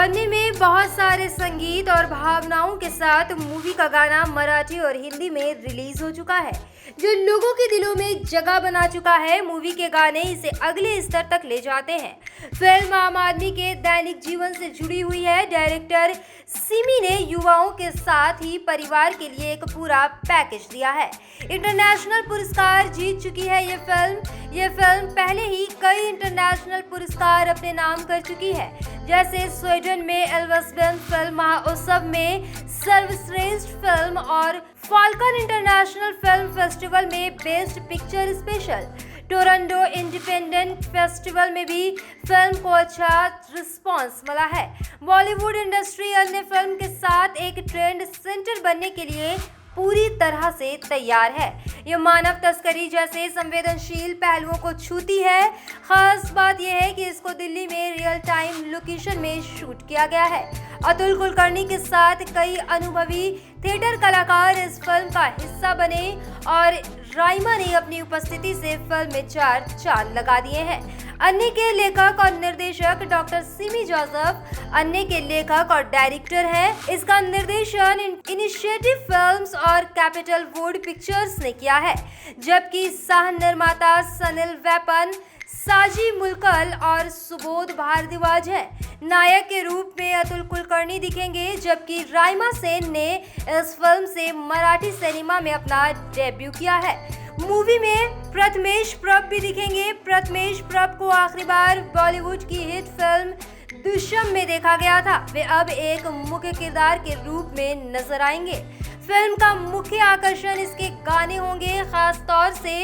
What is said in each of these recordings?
अन्य में बहुत सारे संगीत और भावनाओं के साथ मूवी का गाना मराठी और हिंदी में रिलीज हो चुका है, जो लोगों के दिलों में जगह बना चुका है। मूवी के गाने इसे अगले स्तर तक ले जाते हैं। फिल्म आम आदमी के दैनिक जीवन से जुड़ी हुई है। डायरेक्टर सिमी ने युवाओं के साथ ही परिवार के लिए एक पूरा पैकेज दिया है। इंटरनेशनल पुरस्कार जीत चुकी है ये फिल्म पहले ही कई इंटरनेशनल पुरस्कार अपने नाम कर चुकी है, जैसे स्वीडन में एल्वसबेन फिल्म महोत्सव में सर्वश्रेष्ठ फिल्म और फाल्कन इंटरनेशनल फिल्म फेस्टिवल में best picture special. Toronto independent festival में भी फिल्म को अच्छा रिस्पांस मिला है। बॉलीवुड इंडस्ट्री अन्य फिल्म के साथ एक ट्रेंड सेंटर बनने के लिए पूरी तरह से तैयार है। ये मानव तस्करी जैसे संवेदनशील पहलुओं को छूती है। खास बात यह है कि इसको दिल्ली में रियल टाइम लोकेशन में शूट किया गया है। अतुल कुलकर्णी के साथ कई अनुभवी थिएटर कलाकार इस फिल्म का हिस्सा बने और राइमा ने अपनी उपस्थिति से फिल्म में 4 चांद लगा दिए हैं। अन्य के लेखक और निर्देशक डॉक्टर सिमी जोसेफ अन्य के लेखक और डायरेक्टर हैं। इसका निर्देशन इनिशिएटिव फिल्म्स और कैपिटल वुड पिक्चर्स ने किया है, जबकि सह निर्माता सनिल वेपन, साजी मुलकल और सुबोध भारद्वाज है। नायक के रूप में अतुल कुलकर्णी दिखेंगे, जबकि राइमा सेन ने इस फिल्म से मराठी सिनेमा में अपना डेब्यू किया है। मूवी में प्रथमेश प्रभ भी दिखेंगे। प्रथमेश प्रभ को आखिरी बार बॉलीवुड की हिट फिल्म दुष्यम में देखा गया था। वे अब एक मुख्य किरदार के रूप में नजर आएंगे। फिल्म का मुख्य आकर्षण इसके गाने होंगे, खास तौर से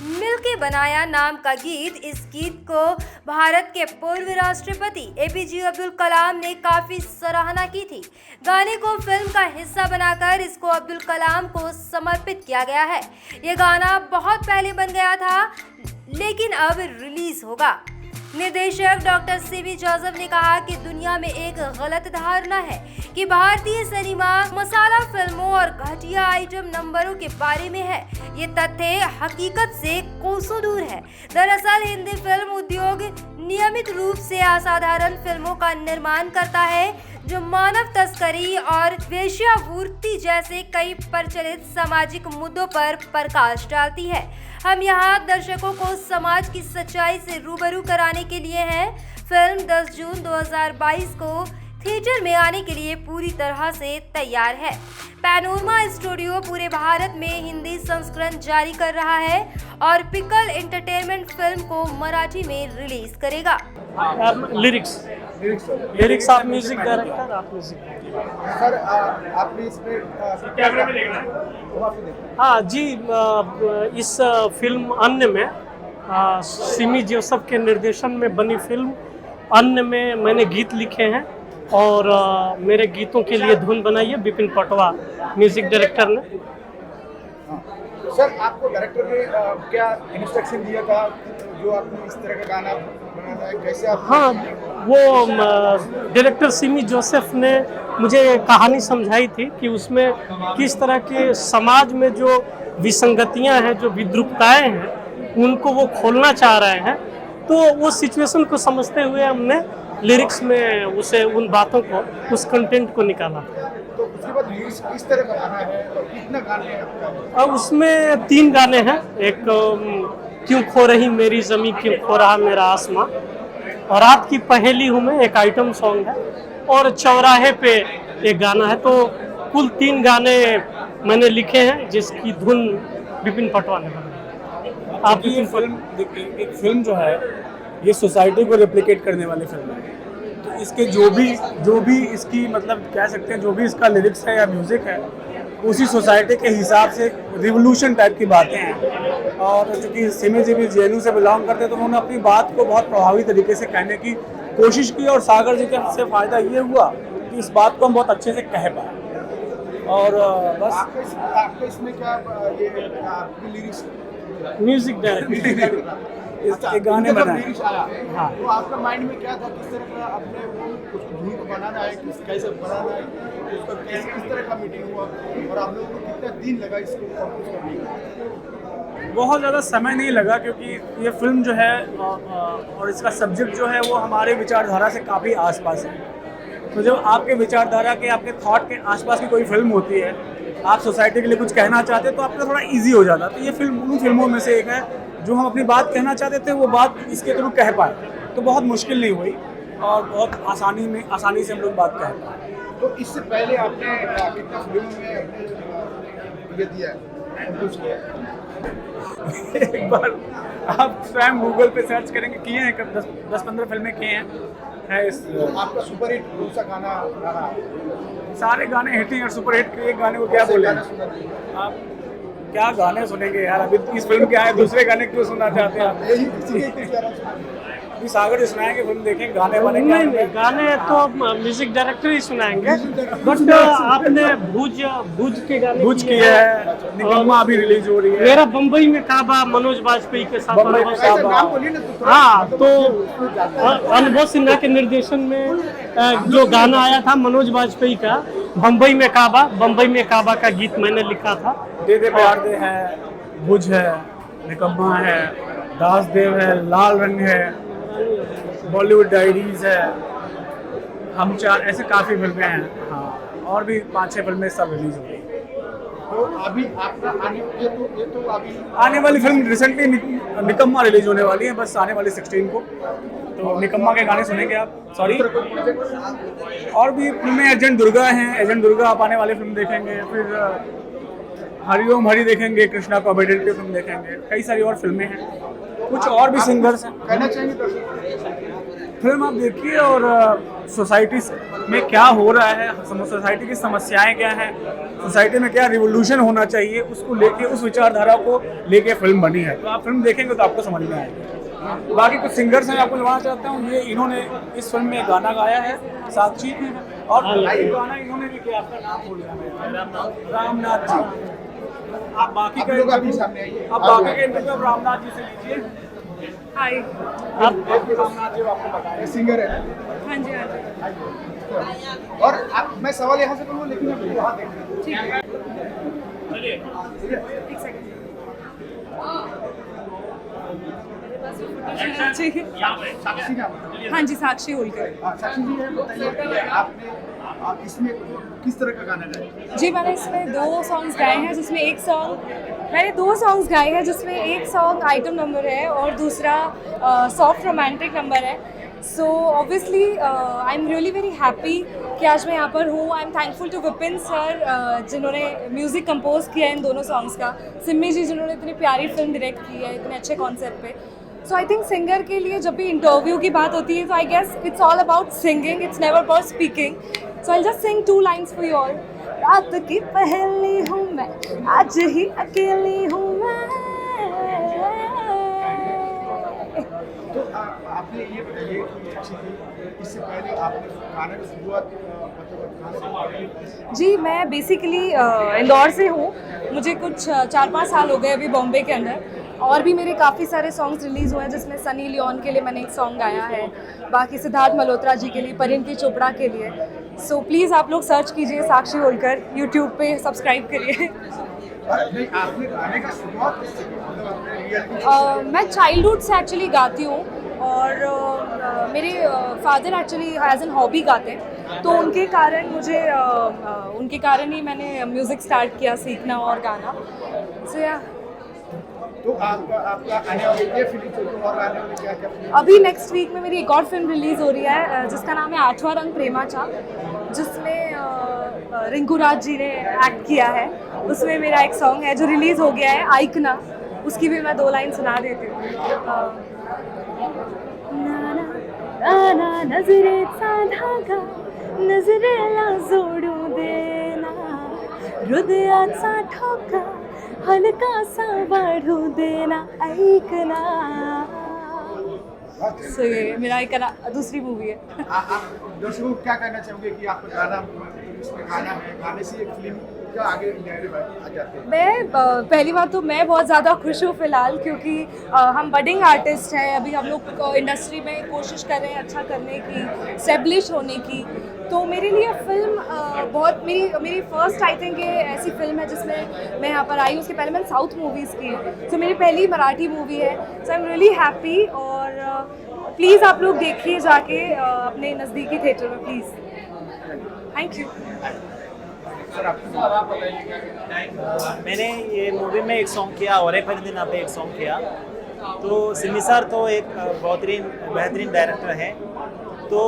मिलके बनाया नाम का गीत। इस गीत को भारत के पूर्व राष्ट्रपति एपीजे अब्दुल कलाम ने काफी सराहना की थी। गाने को फिल्म का हिस्सा बनाकर इसको अब्दुल कलाम को समर्पित किया गया है। ये गाना बहुत पहले बन गया था, लेकिन अब रिलीज होगा। निर्देशक डॉक्टर सिमी जोसेफ ने कहा कि दुनिया में एक गलत धारणा है कि भारतीय सिनेमा मसाला फिल्मों और घटिया आइटम नंबरों के बारे में है। ये तथ्य हकीकत से कोसों दूर है। दरअसल हिंदी फिल्म उद्योग नियमित रूप से असाधारण फिल्मों का निर्माण करता है, जो मानव तस्करी और वेश्यावृत्ति जैसे कई प्रचलित सामाजिक मुद्दों पर प्रकाश डालती है। हम यहाँ दर्शकों को समाज की सच्चाई से रूबरू कराने के लिए हैं। फिल्म 10 जून 2022 को थिएटर में आने के लिए पूरी तरह से तैयार है। पैनोरमा स्टूडियो पूरे भारत में हिंदी संस्करण जारी कर रहा है और पिकल एंटरटेनमेंट फिल्म को मराठी में रिलीज करेगा। लिरिक्स आप म्यूजिक डायरेक्टर, आप म्यूजिक सर, आपने इसमें कैमरे में देखना। हाँ जी, इस फिल्म अन्य में सिमी जोसेफ के निर्देशन में बनी फिल्म अन्य में मैंने गीत लिखे हैं और मेरे गीतों के लिए धुन बनाई है विपिन पटवा म्यूजिक डायरेक्टर ने। सर, आपको डायरेक्टर ने क्या इंस्ट्रक्शन दिया था जो आपने इस तरह का गाना बनाना है, कैसे आप? हाँ, वो डायरेक्टर सिमी जोसेफ ने मुझे कहानी समझाई थी कि उसमें किस तरह के समाज में जो विसंगतियां हैं, जो विद्रूपताएं हैं, उनको वो खोलना चाह रहे हैं। तो वो सिचुएशन को समझते हुए हमने लिरिक्स में उसे उन बातों को, उस कंटेंट को निकाला। तो उसके बाद लिरिक्स किस तरह का गाना है और कितना गाने हैं आपका? अब उसमें 3 गाने हैं। एक क्यों खो रही मेरी ज़मीं, क्यों खो रहा मेरा आसमां, और रात की पहेली हूँ मैं एक आइटम सॉन्ग है, और चौराहे पे एक गाना है। तो कुल 3 गाने मैंने लिखे हैं, जिसकी धुन विपिन पटवा ने बनाई। आप ये फिल्म, एक फिल्म जो है ये सोसाइटी को रेप्लिकेट करने वाली फिल्म है। तो इसके जो भी इसकी मतलब कह सकते हैं, जो भी इसका लिरिक्स है या म्यूज़िक है, उसी सोसाइटी के हिसाब से रिवोल्यूशन टाइप की बातें हैं। और चूँकि सिमी जी भी जेएनयू से बिलोंग करते, तो उन्होंने अपनी बात को बहुत प्रभावी तरीके से कहने की कोशिश की, और सागर जी के से फ़ायदा ये हुआ कि इस बात को हम बहुत अच्छे से कह पाए। और बस आपके इसमें क्या ये आपकी लिरिक्स म्यूजिक डायरेक्टर अच्छा, गाने बनाए। हाँ, तो आपका माइंड में क्या था, किस तरह का आपने वो उसको धुन को बनाना है, कैसे बनाना है, उसका किस तरह का मीटिंग हुआ और आप लोगों को कितना दिन लगा इसको कंपोज करने का? बहुत ज़्यादा समय नहीं लगा, क्योंकि ये फिल्म जो है और इसका सब्जेक्ट जो है वो हमारे विचारधारा से काफ़ी आसपास है। तो जब आपके विचारधारा के, आपके थॉट के आसपास की कोई फिल्म होती है, आप सोसाइटी के लिए कुछ कहना चाहते हैं, तो आपका थोड़ा इजी हो जाता है। तो ये फिल्म उन फिल्मों में से एक है जो हम अपनी बात कहना चाहते थे, वो बात इसके थ्रू कह पाए। तो बहुत मुश्किल नहीं हुई और बहुत आसानी से हम लोग बात कह पाए। तो इससे पहले आपने कितना फिल्मों में अपने ये दिया है, कुछ किया है? एक बार आप स्वयं गूगल पे सर्च करेंगे, किए हैं कब 10-15 फिल्में किए हैं। है इस तो आपका सुपर हिट कौन सा गाना रहा? सारे गाने हिट हैं और सुपर हिट के एक गाने को क्या बोले? गाना सुना दीजिए। आप क्या गाने सुनेंगे यार, अभी इस फिल्म के आए, दूसरे गाने क्यों सुनना चाहते हैं आप? यही इसी के कुछ गाना सुना दीजिए। अभी सागर जी सुनाएंगे, फिल्म देखेंगे, गाने वाने क्या नहीं नहीं, गाने तो म्यूजिक डायरेक्टर ही सुनाएंगे, बट आपने भुज के गाने भुज किए किया है, निकम्मा अभी रिलीज हो रही है। मेरा बम्बई में काबा मनोज वाजपेयी के साथ बम्बई में अनुभव ऐसा काबा। नाम बोलिए ना तो थोड़ा- हाँ, तो अनुभव सिन्हा के निर्देशन में जो गाना आया था मनोज वाजपेयी का, बम्बई में काबा का गीत मैंने लिखा था। दे दे प्यार दे है, भुज है, निकम्मा है, दास देव है, लाल रंग है, बॉलीवुड डायरीज है, हम चार, ऐसे काफ़ी फिल्में हैं। हाँ, और भी 5-6 फिल्में सब रिलीज हो गई। तो अभी आपका ये तो अभी आने वाली फिल्म रिसेंटली निकम्मा रिलीज होने वाली है, बस आने वाली 16 को। तो निकम्मा के गाने सुनेंगे आप। सॉरी, और भी फिल्में एजेंट दुर्गा हैं, एजेंट दुर्गा आप आने वाली फिल्म देखेंगे। फिर हरिओम हरि देखेंगे, कृष्णा कॉमेडियन की फिल्म देखेंगे, कई सारी और फिल्में हैं, कुछ और भी सिंगर्स हैं। कहना चाहेंगे दर्शकों? फिल्म आप देखिए और सोसाइटी में क्या हो रहा है, सोसाइटी की समस्याएं क्या हैं, सोसाइटी में क्या रिवोल्यूशन होना चाहिए, उसको लेके, उस विचारधारा को लेके फिल्म बनी है। तो आप फिल्म देखेंगे तो आपको समझ में आएगी। बाकी कुछ सिंगर्स हैं, आपको बताना चाहता हूँ, ये इन्होंने इस फिल्म में गाना गाया है, साक्षी, और एक गाना इन्होंने भी किया, आपका नाम भूल गया मैं, रामनाथ जी। आप बाकी आप का लोग अभी इंटरव्यू, सामने आइए। आप बाकी का इंटरव्यू रामनाथ जी से लीजिए। हाय। रामनाथ जी आपको बताएं, सिंगर है। हाँ जी, हाँ जी। और आप, मैं सवाल यहाँ से करूँगा लेकिन आप वहाँ देख रहे हैं। ठीक है, ठीक है? एक सेकंड। चाहिए। साक्षी नाम है। हाँ जी, साक्षी होलकर। हाँ, साक्षी जी है, बताइए कि आपने इसमें किस तरह का गाना गाया? जी, मैंने इसमें 2 सॉन्ग्स गाए हैं, जिसमें एक सॉन्ग, मैंने 2 सॉन्ग्स गाए हैं जिसमें एक सॉन्ग आइटम नंबर है और दूसरा सॉफ्ट रोमांटिक नंबर है। So obviously I am really very happy कि आज मैं यहाँ पर हूँ। I am thankful to Vipin sir जिन्होंने म्यूज़िक कंपोज किया है इन दोनों सॉन्ग्स का, सिम्मी जी जिन्होंने इतनी प्यारी फिल्म डायरेक्ट की है इतने अच्छे कॉन्सेप्ट पे। सो आई थिंक सिंगर के लिए जब भी इंटरव्यू की बात होती है तो I guess it's all about singing, it's never about speaking. So I just sing 2 lines for you all. रात की पहली हूँ मैं, आज ही अकेली हूँ मैं। तो आपने ये बताइए कि अच्छी थी, इससे पहले आपने गाने की शुरुआत मतलब कहाँ से? जी, मैं बेसिकली इंदौर से हूँ। मुझे कुछ 4-5 साल हो गए अभी बॉम्बे के अंदर, और भी मेरे काफ़ी सारे सॉन्ग्स रिलीज़ हुए हैं जिसमें सनी लियोन के लिए मैंने एक सॉन्ग गाया है, बाकी सिद्धार्थ मल्होत्रा जी के लिए, परिणीति चोपड़ा के लिए। सो प्लीज़ आप लोग सर्च कीजिए साक्षी होलकर, यूट्यूब पे सब्सक्राइब करिए। नहीं, आपने गाने का शुरुआत किससे की? मतलब आपने रियलिटी मैं चाइल्डहुड से एक्चुअली गाती हूँ और मेरे father actually as an hobby गाते हैं, तो उनके कारण ही मैंने म्यूज़िक स्टार्ट किया सीखना और गाना। सो या तो आपका आने वाली ये फिल्म तो और आने वाली क्या फिल्म? अभी नेक्स्ट वीक में मेरी एक और फिल्म रिलीज़ हो रही है जिसका नाम है 8वां रंग प्रेमाचा, जिसमें रिंकू राज जी ने एक्ट किया है। उसमें मेरा एक सॉन्ग है जो रिलीज़ हो गया है, आइकना, उसकी भी मैं 2 लाइन सुना देती हूँ। नजरेचा धागा नजरेला जोडू देना, हृदयाचा ठोका हलकासा वाढू देना, ऐकना। सो ये मेरा एक दूसरी मूवी है। आप दर्शकों को क्या कहना चाहोगे कि आपका गाना, इसमें गाना है, गाने से एक फिल्म क्या आगे आ जाते हैं? मैं पहली बात तो मैं बहुत ज़्यादा खुश हूँ फ़िलहाल, क्योंकि हम बडिंग आर्टिस्ट हैं, अभी हम लोग इंडस्ट्री में कोशिश कर रहे हैं अच्छा करने की, स्टेब्लिश होने की। तो मेरे लिए फिल्म बहुत मेरी फर्स्ट आई थिंक ये ऐसी फिल्म है जिसमें मैं यहाँ पर आई हूँ। उसके पहले मैंने साउथ मूवीज़ की है, तो मेरी पहली मराठी मूवी है। सो आई एम रियली हैप्पी, और प्लीज़ आप लोग देखिए जाके अपने नज़दीकी थिएटर में, प्लीज़। Thank you. सर आपको मैंने ये मूवी में एक सॉन्ग किया और एक परिंदे नाम पे एक सॉन्ग किया। तो सिमी सर तो एक बेहतरीन डायरेक्टर है। तो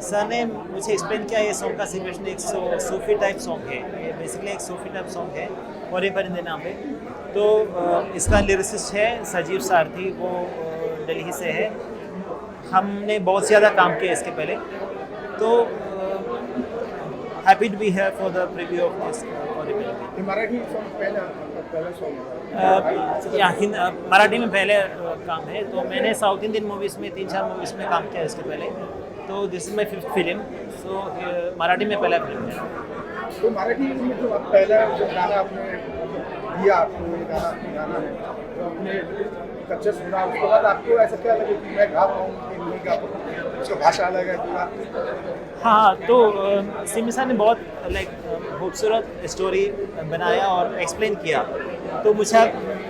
सर ने मुझे एक्सप्लेन किया ये सॉन्ग का सिचुएशन एक सूफी टाइप सॉन्ग है, ये बेसिकली एक सूफी टाइप सॉन्ग है और ये परिंदे नाम पे। तो इसका लिरिसिस्ट है सजीव सारथी, वो दिल्ली से है। हमने बहुत ज़्यादा काम किया इसके पहले। तो happy to be here for the preview of this. Marathi song पहला सॉन्ग मराठी में पहले काम है। तो मैंने साउथ इंडियन मूवीज़ में 3-4 मूवीज़ में काम किया इसके पहले। तो this is my 5th film. So Marathi में पहला फिल्म है। तो मराठी में जो आप पहला जो गाना आपने दिया, आपको ये गाना है तो आपने कच्चा सुना, उसके बाद आपको ऐसा क्या लगे कि मैं गा पाऊँ कि नहीं गा पाऊँ, उसका भाषा अलग है पूरा? हाँ, तो सिमी सर ने बहुत खूबसूरत स्टोरी बनाया और एक्सप्लेन किया। तो मुझे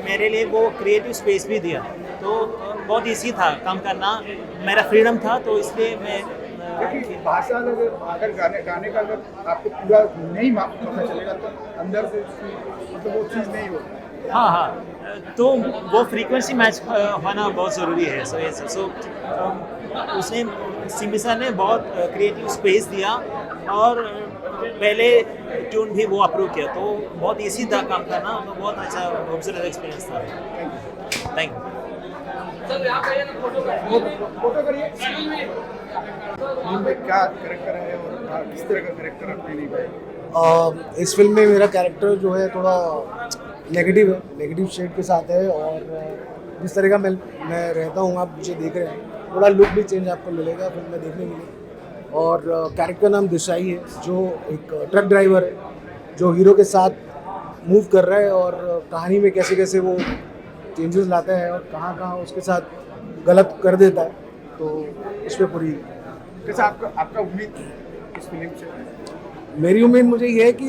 मेरे लिए वो क्रिएटिव स्पेस भी दिया। तो बहुत ईजी था काम करना, मेरा फ्रीडम था। तो इसलिए मैं क्योंकि भाषा अलग है, अगर गाने का अगर आपको पूरा नहीं पता चलेगा तो अंदर से मतलब वो चीज़ नहीं होती। हाँ, तो वो फ्रीक्वेंसी मैच होना बहुत ज़रूरी है। सो उसने सिमी सर ने बहुत क्रिएटिव स्पेस दिया और पहले ट्यून भी वो अप्रूव किया। तो बहुत ईजी था काम करना, तो बहुत अच्छा खूबसूरत एक्सपीरियंस था। Thank you. फोटो करिए। फिल्म में क्या कैरेक्टर है और किस तरह का कैरेक्टर आपने निभाया? इस फिल्म में मेरा कैरेक्टर जो है थोड़ा नेगेटिव है, नेगेटिव शेड के साथ है। और जिस तरह का मैं रहता हूँ, आप मुझे देख रहे हैं, थोड़ा लुक भी चेंज आपको मिलेगा फिल्म में देखने के लिए। और कैरेक्टर नाम दिशाई है, जो एक ट्रक ड्राइवर है जो हीरो के साथ मूव कर रहा है और कहानी में कैसे कैसे वो चेंजेस लाता है और कहाँ कहाँ उसके साथ गलत कर देता है। तो इस पर पूरी कैसा आपका उम्मीद इस फिल्म से? मेरी उम्मीद मुझे ये है कि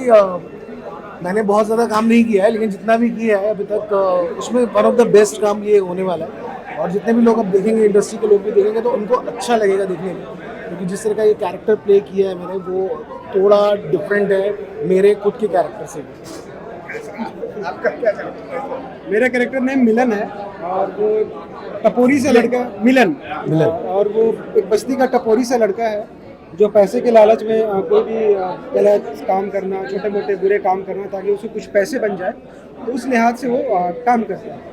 मैंने बहुत ज़्यादा काम नहीं किया है, लेकिन जितना भी किया है अभी तक उसमें वन ऑफ द बेस्ट काम ये होने वाला है। और जितने भी लोग अब देखेंगे, इंडस्ट्री के लोग भी देखेंगे, तो उनको अच्छा लगेगा देखने में। क्योंकि जिस तरह का ये कैरेक्टर प्ले किया है मैंने, वो थोड़ा डिफरेंट है मेरे खुद के कैरेक्टर से भी। आपका क्या कैरेक्टर है? मेरा कैरेक्टर नेम मिलन है और वो टपोरी से लड़का मिलन और वो एक बस्ती का टपोरी से लड़का है जो पैसे के लालच में कोई भी गलत काम करना, छोटे मोटे बुरे काम करना ताकि उसको कुछ पैसे बन जाए, तो उस लिहाज से वो काम करता है।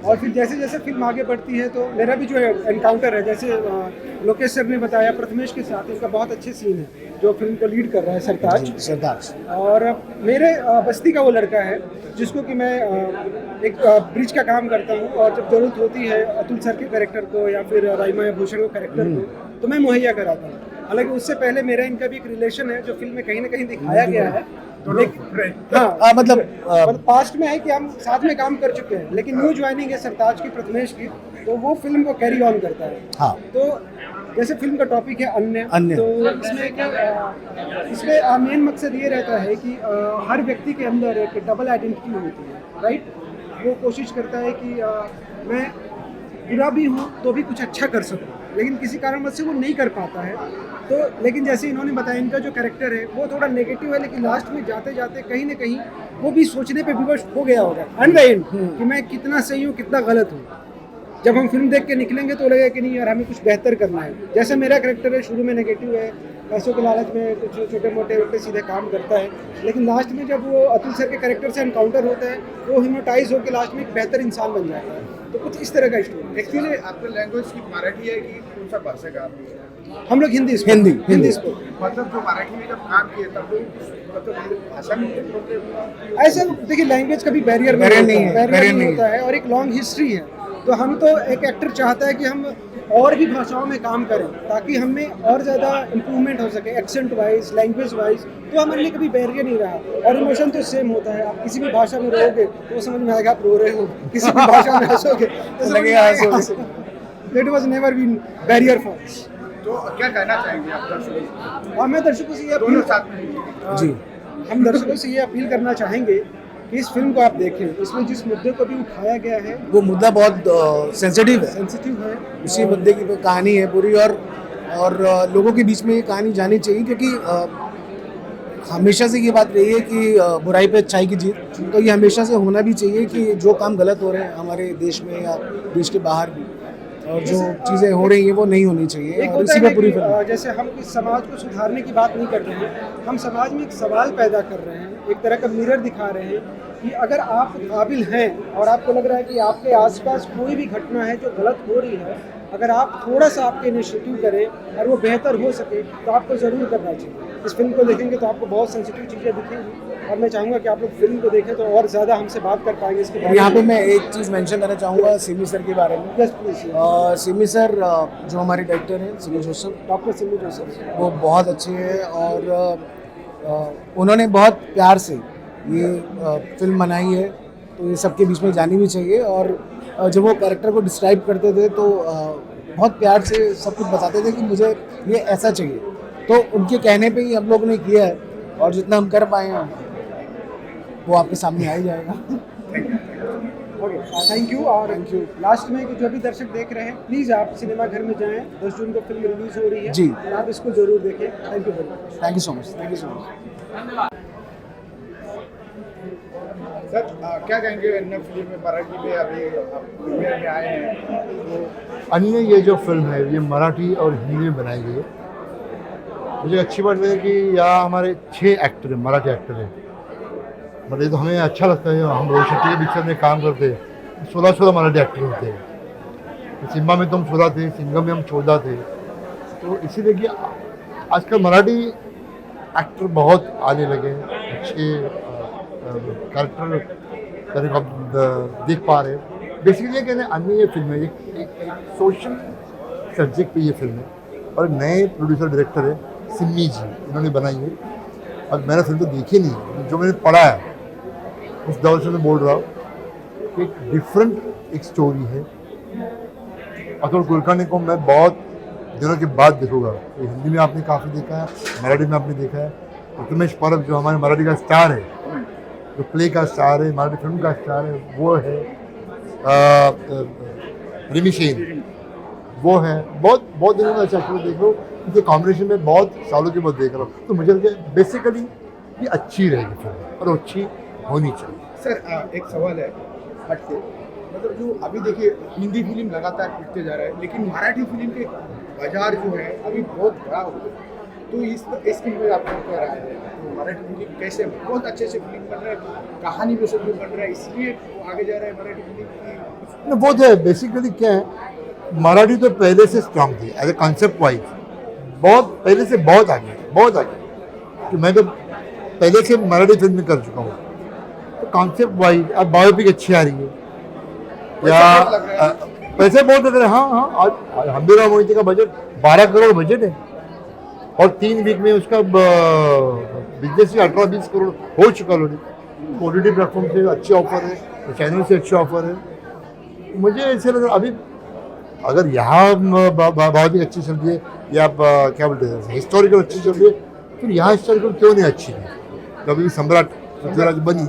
और फिर जैसे जैसे फिल्म आगे बढ़ती है तो मेरा भी जो एनकाउंटर है, जैसे लोकेश सर ने बताया प्रथमेश के साथ, इनका बहुत अच्छे सीन है जो फिल्म को लीड कर रहा है सरताज। और मेरे बस्ती का वो लड़का है जिसको कि मैं एक ब्रिज का काम करता हूँ और जब ज़रूरत होती है अतुल सर के कैरेक्टर को या फिर राइमा भूषण को कैरेक्टर को तो मैं मुहैया कराता हूँ। हालांकि उससे पहले मेरा इनका भी एक रिलेशन है जो फिल्म में कहीं ना कहीं दिखाया गया है। हाँ, मतलब पास्ट में है कि हम साथ में काम कर चुके हैं, लेकिन न्यू ज्वाइनिंग है सरताज की, प्रथमेश की, तो वो फिल्म को कैरी ऑन करता है। हाँ। तो जैसे फिल्म का टॉपिक है अन्य। तो इसमें क्या, इसमें मेन मकसद ये रहता है कि हर व्यक्ति के अंदर एक डबल आइडेंटिटी होती है, राइट। वो कोशिश करता है कि मैं बुरा भी हूँ तो भी कुछ अच्छा कर सकूँ, लेकिन किसी कारणवश से वो नहीं कर पाता है। तो लेकिन जैसे इन्होंने बताया, इनका जो कैरेक्टर है वो थोड़ा नेगेटिव है, लेकिन लास्ट में जाते जाते कहीं ना कहीं वो भी सोचने पे विवश हो गया होगा अनवेंड कि मैं कितना सही हूँ कितना गलत हूँ। जब हम फिल्म देख के निकलेंगे तो लगेगा कि नहीं यार, हमें कुछ बेहतर करना है। जैसे मेरा कैरेक्टर है, शुरू में नेगेटिव है, पैसों के लालच में कुछ छोटे मोटे उल्टे सीधे काम करता है, लेकिन लास्ट में जब वो अतुल सर के कैरेक्टर से एनकाउंटर होता है वो हिप्नोटाइज होकर लास्ट में एक बेहतर इंसान बन जाता है। तो कुछ इस तरह का स्टोरी। एक्चुअली आपका लैंग्वेज की मराठी है कि कौन सा भाषा का? हम लोग हिंदी मतलब जो मराठी में जब काम किए तब मतलब भाषा में ऐसा देखिए, लैंग्वेज का भी बैरियर नहीं होता है और एक लॉन्ग हिस्ट्री है। तो हम तो एक एक्टर चाहता है कि हम और भी भाषाओं में काम करें ताकि हमें और ज़्यादा इम्प्रूवमेंट हो सके, एक्सेंट वाइज, लैंग्वेज वाइज। तो हमारे लिए कभी बैरियर नहीं रहा और इमोशन तो सेम होता है। आप किसी भी भाषा में रोगे तो समझ में आएगा आप रो रहे हो, किसी भी भाषा में हंसोगे तो लगेगा that was never been barrier for us. तो क्या कहना चाहेंगे आप दर्शकों को? और मैं दर्शकों से ये दोनों साथ में जी, हम दर्शकों से ये अपील करना चाहेंगे कि इस फिल्म को आप देखें। इसमें जिस मुद्दे को भी उठाया गया है वो मुद्दा बहुत सेंसिटिव है। है। उसी मुद्दे की कहानी है पूरी। और और लोगों के बीच में ये कहानी जानी चाहिए, क्योंकि हमेशा से ये बात रही है कि बुराई पे अच्छाई की जीत, तो ये हमेशा से होना भी चाहिए कि जो काम गलत हो रहे हैं हमारे देश में या देश के बाहर भी, और जो चीज़ें हो रही हैं वो नहीं होनी चाहिए, एक और होता इसी है पे पूरी कि, फिल्म। जैसे हम इस समाज को सुधारने की बात नहीं कर रहे हैं, हम समाज में एक सवाल पैदा कर रहे हैं, एक तरह का मिरर दिखा रहे हैं कि अगर आप काबिल हैं और आपको लग रहा है कि आपके आसपास कोई भी घटना है जो गलत हो रही है, अगर आप थोड़ा सा आपके इनिशिएटिव करें और वो बेहतर हो सके तो आपको ज़रूर करना चाहिए। इस फिल्म को देखेंगे तो आपको बहुत सेंसिटिव चीज़ें दिखेंगी, और मैं चाहूँगा कि आप लोग फिल्म को देखें तो और ज़्यादा हमसे बात कर पाएंगे इसके बारे में। यहाँ पे मैं एक चीज़ मेंशन करना चाहूँगा सिमी सर के बारे में। Yes please. सिमी सर जो हमारे डायरेक्टर हैं Simi Joseph, doctor Simi Joseph, वो बहुत अच्छे हैं, और उन्होंने बहुत प्यार से ये फिल्म बनाई है, तो ये सबके बीच में जानी भी चाहिए। और जब वो कैरेक्टर को डिस्क्राइब करते थे तो बहुत प्यार से सब कुछ बताते थे कि मुझे ये ऐसा चाहिए, तो उनके कहने पे ही हम लोग ने किया है, और जितना हम कर पाए हैं वो आपके सामने आ ही जाएगा। Okay thank you. और लास्ट में जो भी दर्शक देख रहे हैं, प्लीज़ आप सिनेमा घर में जाएं, 10 जून को फिल्म रिलीज हो रही है जी। और आप इसको ज़रूर देखें। Thank you very much. Thank you so much, thank you so much. Sir क्या कहेंगे अन्य फिल्म में मराठी में अभी आप प्रीमियर में आए हैं, तो अन्य ये जो फिल्म है ये मराठी और हिंदी में बनाई गई है। मुझे अच्छी बात है कि यहाँ हमारे 6 एक्टर हैं, मराठी एक्टर हैं। मतलब ये तो हमें अच्छा लगता है, हम रोहित शेट्टी के पिक्चर में काम करते हैं, 16 मराठी एक्टर होते हैं। सिम्बा में तो हम 16 थे, सिंघम में हम 14 थे। तो इसीलिए कि आजकल मराठी एक्टर बहुत आने लगे हैं, अच्छे कैरेक्टर करने को आप देख पा रहे हैं। बेसिकली कहने अन्य ये फिल्म है, एक सोशल सब्जेक्ट पे ये फिल्म है, और नए प्रोड्यूसर डायरेक्टर है सिमी जी, इन्होंने बनाई है। अब मैंने फिल्म तो देखी नहीं, जो मैंने पढ़ा है उस दौर से मैं बोल रहा हूँ। एक डिफरेंट एक स्टोरी है। अतुल कुलकर्णी को मैं बहुत दिनों के बाद देखूँगा। हिंदी में आपने काफ़ी देखा है, मराठी में आपने देखा है। उत्मेश परब जो हमारे मराठी का स्टार है, जो प्ले का स्टार है, मराठी फिल्म का स्टार है, वो है रिमी शेन, वो है। बहुत दिनों में अच्छा एक्टर देख लो, उनके कॉम्बिनेशन में बहुत सालों के बाद देख रहा हूँ। तो मुझे लगता है बेसिकली ये अच्छी रहेगी फिल्म, और अच्छी होनी चाहिए। सर एक सवाल है हट के, मतलब जो अभी देखिए हिंदी फिल्म लगातार पिटते जा रहा है, लेकिन मराठी फिल्म के बाजार जो है अभी बहुत बड़ा हो गया, तो इस फिल्म में आपको क्या राय है? तो मराठी फिल्म कैसे बहुत अच्छे से फिल्म बन रहा है, कहानी भी सब बन रहा है, इसलिए वो आगे जा रहा है मराठी फिल्म की। वो है बेसिकली क्या है, मराठी तो पहले से स्ट्रांग थी एज ए कॉन्सेप्ट वाइज, बहुत पहले से बहुत आगे कि मैं तो पहले से मराठी फिल्म कर चुका हूँ। तो कॉन्सेप्ट वाइज अब बायोपिक अच्छी आ रही है, या पैसे बहुत लग रहे हैं। हाँ, आज हम्बीराव मोहिते का बजट 12 करोड़ बजट है, और 3 वीक में उसका बिजनेस से 18-20 करोड़ हो चुका ऑलरेडी। OTT प्लेटफॉर्म से अच्छे ऑफर है, चैनल से अच्छे ऑफर है। मुझे ऐसे लग रहा अभी अगर यहाँ बायोपिक अच्छी चल रही है, या क्या बोलते हैं हिस्टोरिकल अच्छी चल रही है, फिर यहाँ हिस्टोरिकल क्यों नहीं अच्छी है? कभी सम्राट पृथ्वीराज बनी,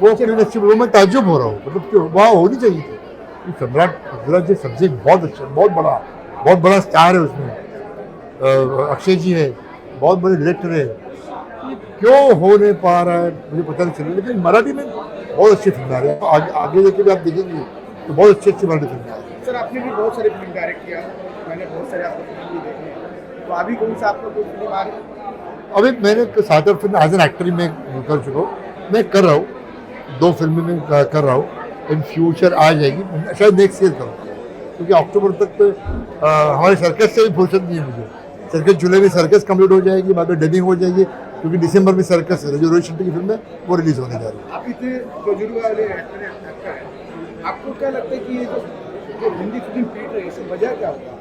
वो फिल्म अच्छी, वो मैं ताज्जुब हो रहा हूँ, मतलब क्यों वहाँ होनी चाहिए थी। सम्राट पृथ्वीराज सब्जेक्ट बहुत अच्छा, बहुत बड़ा स्टार है उसमें, अक्षय जी है, बहुत बड़े डायरेक्टर है। क्यों हो नहीं पा रहा है मुझे पता नहीं चल रहा, लेकिन मराठी में बहुत अच्छी फिल्म आ रही है। आगे देखे भी आप देखेंगे तो बहुत अच्छी मराठी फिल्म आ रही है। सर आपने भी बहुत सारे फिल्म डायरेक्ट किया, मैंने बहुत सारे आपको फिल्म भी देखे हैं, तो अभी कौन सा आपको कोई फिल्म आ रही है? अभी मैंने 7 फिल्म एज एन एक्टर में कर चुका हूँ, मैं कर रहा हूँ 2 फिल्में में कर रहा हूँ। इन फ्यूचर आ जाएगी, शायद नेक्स्ट ईयर करूँगा, क्योंकि अक्टूबर तक तो हमारे सर्कस से भी फुर्सत नहीं है मुझे। सर्कस जुलाई में सर्कस कंप्लीट हो जाएगी, बाद में डबिंग हो जाएगी, क्योंकि दिसंबर में सर्कस है जो रोहित शेट्टी की फिल्म है वो रिलीज होने जा रही है। आप इतने तजुर्बे वाले एक्टर हैं, आपको क्या लगता है कि ये जो हिंदी फिल्म पीट रही है इसकी वजह क्या होगा?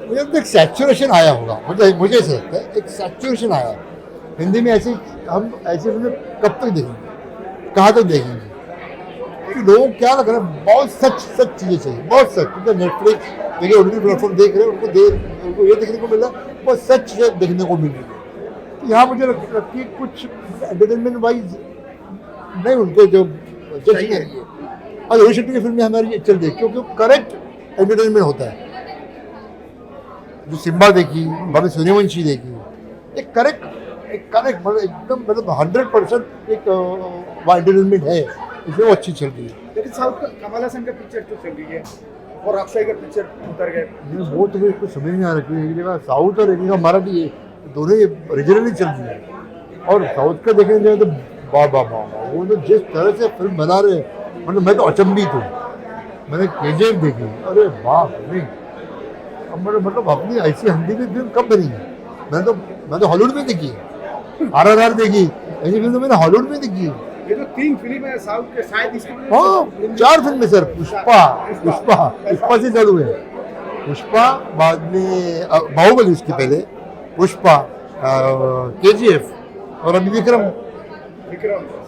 मुझे लगता है एक सैचुरेशन आया होगा, मतलब मुझे ऐसा लगता है एक सैचुरेशन आया है हिंदी में। हम ऐसी फिल्में कब तक देखेंगे, कहाँ तक देखेंगे? क्योंकि लोगों को क्या लग रहा है, बहुत सच चीज़ें चाहिए, बहुत सच। क्योंकि नेटफ्लिक्स देखिए, OTT प्लेटफॉर्म देख रहे हैं, उनको ये देखने को मिल रहा है, बहुत सच चीज़ें देखने को मिल रही है। तो यहाँ मुझे लगता है कुछ एंटरटेनमेंट वाइज नहीं उनको जो चाहिए, और रोहित शेट्टी की फिल्में हमारी चल रही है क्योंकि करेक्ट एंटरटेनमेंट होता है। जो सिम्बा देखी, बाद में सूर्यवंशी देखी, एक करेक्ट मतलब एकदम मतलब 100% एक एंटरटेनमेंट है, इसलिए वो अच्छी चल रही है। लेकिन साउथ का कमल हसन का पिक्चर तो चल रही है और अक्षय का पिक्चर उतर गए। वो तो मेरे को समझ नहीं आ रहा, एक जगह साउथ और एक जगह मराठी है, दोनों ही रीजनली चल रही है। और साउथ का देखने जाए तो वाह वाह वाह, वो तो जिस तरह से फिल्म बना रहे हैं, मतलब मैं तो अचंभित हूँ। मैंने KGF देखी, अरे वाह नहीं, अब मतलब अपनी ऐसी हिंदी की फिल्म कब बनी है? मैं तो हॉलीवुड में देखी है, RRR देखी, ऐसी फिल्म तो मैंने हॉलीवुड में देखी है। ये तो 3 फिल्म है साउथ के, शायद इसकी हाँ 4 फिल्में सर, पुष्पा से चालू है, पुष्पा, बाद में बाहुबली, उसके पहले पुष्पा, KGF और अभी विक्रम।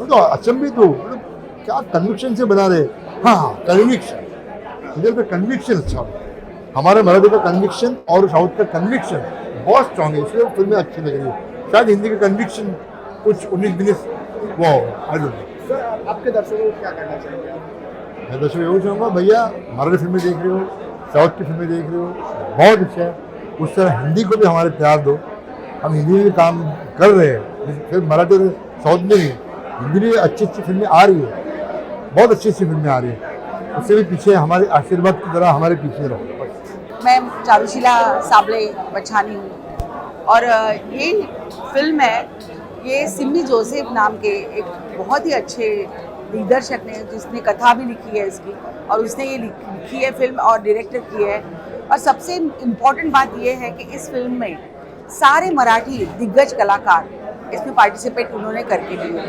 तो अचंभित हूँ, मतलब क्या कन्विक्शन से बना रहे। हाँ कन्विक्शन, इधर पे कन्विक्शन अच्छा है, हमारे मराठी का कन्विक्शन और साउथ का कन्विक्शन बहुत स्ट्रॉन्ग है, इसलिए फिल्में अच्छी लग रही है। शायद हिंदी का कन्विक्शन कुछ 19-20 वो आई डोंट नो। सर आपके दर्शकों को क्या कहना चाहेंगे आप? मैं दर्शकों यही चाहूँगा, भैया मराठी फिल्में देख रहे हो, साउथ की फिल्में देख रहे हो, बहुत अच्छा है, उस तरह हिंदी को भी हमारे प्यार दो। हम हिंदी में भी काम कर रहे हैं, फिर मराठी और साउथ में भी, हिंदी में अच्छी फिल्में आ रही है, बहुत अच्छी फिल्में आ रही है। उससे भी पीछे हमारे आशीर्वाद की तरह हमारे पीछे रहो। मैं चारुशीला साबले बछानी हूँ और ये फिल्म है, ये सिमी जोसेफ नाम के एक बहुत ही अच्छे दिग्दर्शक ने, जिसने कथा भी लिखी है इसकी, और उसने ये लिखी है फिल्म और डायरेक्टर की है। और सबसे इम्पोर्टेंट बात ये है कि इस फिल्म में सारे मराठी दिग्गज कलाकार इसमें पार्टिसिपेट उन्होंने करके दिए।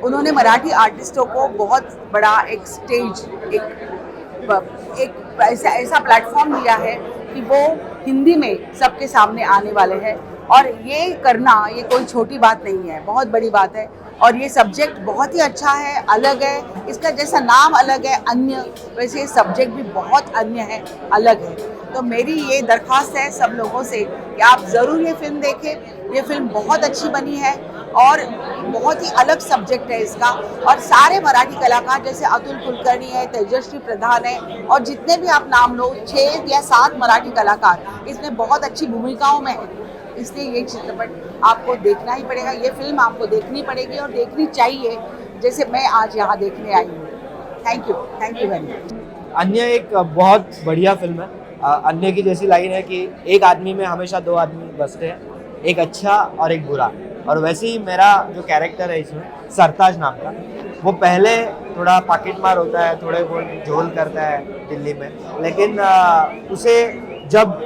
उन्होंने मराठी आर्टिस्टों को बहुत बड़ा एक स्टेज, एक ऐसा प्लेटफॉर्म दिया है कि वो हिंदी में सबके सामने आने वाले हैं। और ये करना, ये कोई छोटी बात नहीं है, बहुत बड़ी बात है। और ये सब्जेक्ट बहुत ही अच्छा है, अलग है, इसका जैसा नाम अलग है अन्य, वैसे ये सब्जेक्ट भी बहुत अन्य है, अलग है। तो मेरी ये दरख्वास्त है सब लोगों से कि आप ज़रूर ये फिल्म देखें। ये फिल्म बहुत अच्छी बनी है और बहुत ही अलग सब्जेक्ट है इसका। और सारे मराठी कलाकार जैसे अतुल कुलकर्णी है, तेजश्री प्रधान है, और जितने भी आप नाम लो, 6 या 7 मराठी कलाकार इसमें बहुत अच्छी भूमिकाओं में हैं। इसलिए ये चित्रपट आपको देखना ही पड़ेगा, ये फिल्म आपको देखनी पड़ेगी और देखनी चाहिए, जैसे मैं आज यहाँ देखने आई हूँ। Thank you very much. अन्य एक बहुत बढ़िया फिल्म है। अन्य की जैसी लाइन है कि एक आदमी में हमेशा 2 आदमी बसते हैं, एक अच्छा और एक बुरा। और वैसे ही मेरा जो कैरेक्टर है इसमें, सरताज नाम का, वो पहले थोड़ा पॉकेट मार होता है, थोड़े बहुत झोल करता है दिल्ली में, लेकिन उसे जब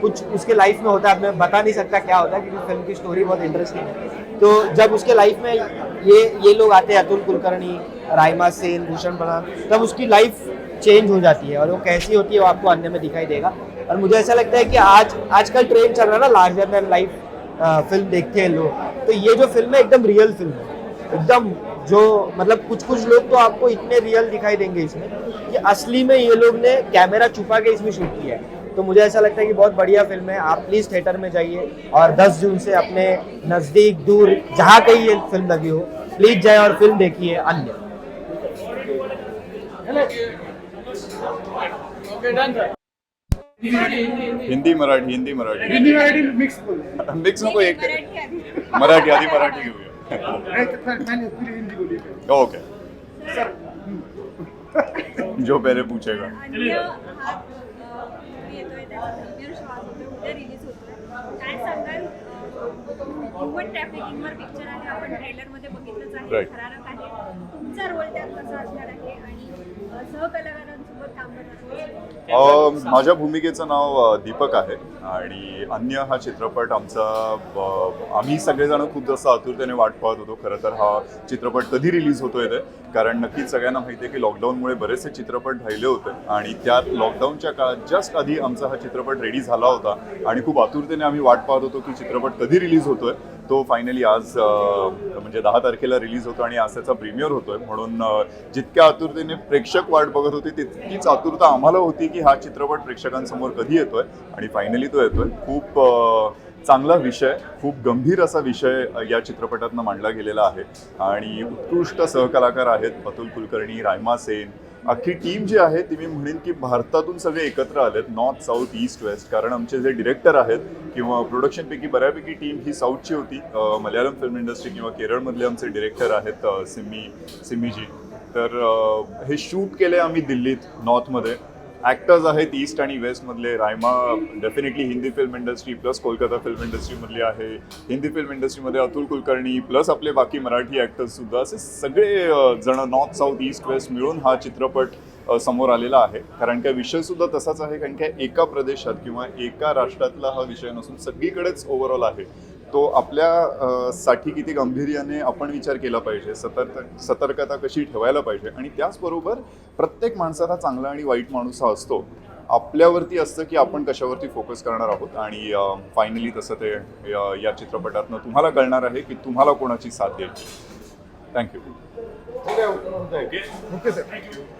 कुछ उसके लाइफ में होता है, मैं बता नहीं सकता क्या होता है क्योंकि फिल्म की स्टोरी बहुत इंटरेस्टिंग है। तो जब उसके लाइफ में ये लोग आते हैं, अतुल कुलकर्णी, राइमा सेन, भूषण प्रधान, तब उसकी लाइफ चेंज हो जाती है और वो कैसी होती है वो आपको अन्य में दिखाई देगा। और मुझे ऐसा लगता है कि आजकल ट्रेंड चल रहा है ना, लार्जर देन लाइफ फिल्म देखते हैं लोग, तो ये जो फिल्म है एकदम रियल फिल्म है, एकदम जो मतलब कुछ लोग तो आपको इतने रियल दिखाई देंगे इसमें कि असली में ये लोग ने कैमरा छुपा के इसमें शूट किया है। तो मुझे ऐसा लगता है कि बहुत बढ़िया फिल्म है। आप प्लीज़ थिएटर में जाइए और 10 जून से अपने नज़दीक दूर जहाँ कहीं ये फिल्म लगी हो, प्लीज़ जाए और फिल्म देखिए अन्य। हिंदी मराठी मिक्स नको, एक मराठी आधी मराठी घेऊया। ओके, जो पहले पूछेगा। ह्युमन ट्रॅफिकिंगवर पिक्चर आहे, आपण ट्रेलरमध्ये बघितलंच आहे, Right. थरारक आहे. तुमचा रोल त्यात कसा असणार आहे आणि सहकलाकारांसोबत काम करणार? माझ्या भूमिकेचं नाव दीपक आहे आणि अन्य हा चित्रपट आमचा, आम्ही सगळेजण खूप जास्त आतुरतेने वाट पाहत होतो खरं तर हा चित्रपट कधी रिलीज होतोय ते, कारण नक्कीच सगळ्यांना माहिती आहे की लॉकडाऊनमुळे बरेचसे चित्रपट राहिले होते आणि त्यात लॉकडाऊनच्या काळात जस्ट आधी आमचा हा चित्रपट रेडी झाला होता आणि खूप आतुरतेने आम्ही वाट पाहत होतो की चित्रपट कधी रिलीज होतोय। तो फायनली आज म्हणजे 10 तारखेला रिलीज होतो आणि आज त्याचा प्रीमियर होतोय, म्हणून जितक्या आतुरतेने प्रेक्षक वाट बघत होते तितकीच आतुरता आम्हाला होती की हा चित्रपट प्रेक्षकांसमोर कधी येतोय आणि फायनली तो येतोय। खूप चांगला विषय, खूप गंभीर असा विषय या चित्रपटातनं मांडला गेलेला आहे आणि उत्कृष्ट सहकलाकार आहेत अतुल कुलकर्णी, रायमा सेन, अख्खी टीम जी आहे ती मी म्हणेन की भारतातून सगळे एकत्र आलेत, नॉर्थ साऊथ ईस्ट वेस्ट. कारण आमचे जे डिरेक्टर आहेत किंवा प्रोडक्शनपैकी बऱ्यापैकी टीम ही साऊथची होती. मल्याळम फिल्म इंडस्ट्री किंवा केरळमधले आमचे डिरेक्टर आहेत सिम्मीजी. तर हे शूट केले आम्ही दिल्लीत नॉर्थमध्ये. ॲक्टर्स आहेत ईस्ट आणि वेस्टमधले. Raima definitely Hindi film industry plus Kolkata film इंडस्ट्रीमधली आहे. हिंदी फिल्म इंडस्ट्रीमध्ये अतुल कुलकर्णी प्लस आपले बाकी मराठी ॲक्टर्ससुद्धा, असे सगळे जण नॉर्थ साऊथ ईस्ट वेस्ट मिळून हा चित्रपट समोर आलेला आहे. कारण का विषयसुद्धा तसाच आहे, कारण का एका प्रदेशात किंवा एका राष्ट्रातला हा विषय नसून सगळीकडेच ओव्हरऑल आहे. तो आपल्या साठी किती गांभीर्याने आपण विचार केला पाहिजे, सतर्कता कशी ठेवायला पाहिजे. आणि त्याचबरोबर प्रत्येक माणसाला चांगला आणि वाईट माणूस हा असतो. आपल्यावरती असतं की आपण कशावरती फोकस करणार आहोत. आणि फायनली तसं ते या चित्रपटातनं तुम्हाला कळणार आहे की तुम्हाला कोणाची साथ द्यायची. थँक्यू. Okay sir, thank you.